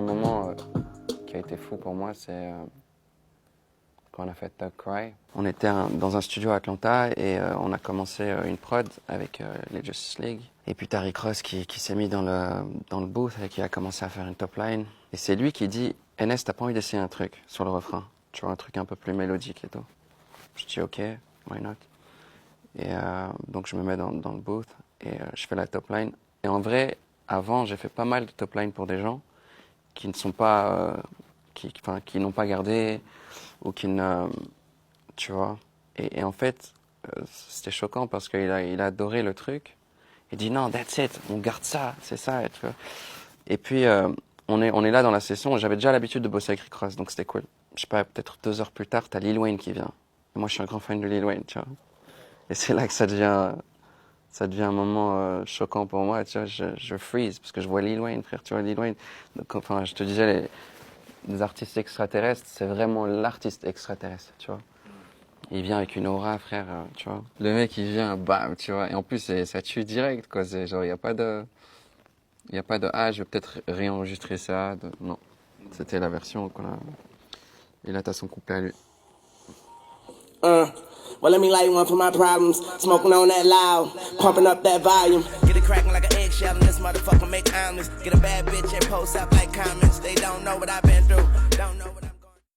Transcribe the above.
moment qui a été fou pour moi, c'est quand on a fait Thug Cry. On était dans un studio à Atlanta et on a commencé une prod avec les Justice League. Et puis t'as Rick Ross qui s'est mis dans le booth et qui a commencé à faire une top line. Et c'est lui qui dit « NS, t'as pas envie d'essayer un truc sur le refrain? Tu vois, un truc un peu plus mélodique et tout. » Je dis « Ok, why not ?» Et donc je me mets dans le booth et je fais la top line. Et en vrai, avant, j'ai fait pas mal de top line pour des gens qui ne sont pas, qui n'ont pas gardé ou qui ne, tu vois. Et en fait, c'était choquant parce qu'il a adoré le truc. Il dit non, that's it, on garde ça, c'est ça, tu vois. Et puis on est là dans la session. J'avais déjà l'habitude de bosser avec Rick Ross, donc c'était cool. Je sais pas, peut-être 2 heures plus tard, t'as Lil Wayne qui vient. Et moi, je suis un grand fan de Lil Wayne, tu vois. Et c'est là que ça devient un moment choquant pour moi, tu vois. Je freeze parce que je vois Lil Wayne, frère, tu vois, Lil Wayne. Donc, enfin, je te disais, les artistes extraterrestres, c'est vraiment l'artiste extraterrestre, tu vois. Il vient avec une aura, frère, tu vois. Le mec, il vient, bam, tu vois. Et en plus, ça tue direct, quoi. C'est genre, il n'y a pas de, ah, je vais peut-être réenregistrer ça. Non. C'était la version qu'on a. Et là, t'as son couplet à lui. Well, let me light one for my problems. Smoking on that loud, pumping up that volume. Get it cracking like an eggshell and this motherfucker make omelets. Get a bad bitch and post up like comments. They don't know what I've been through. Don't know what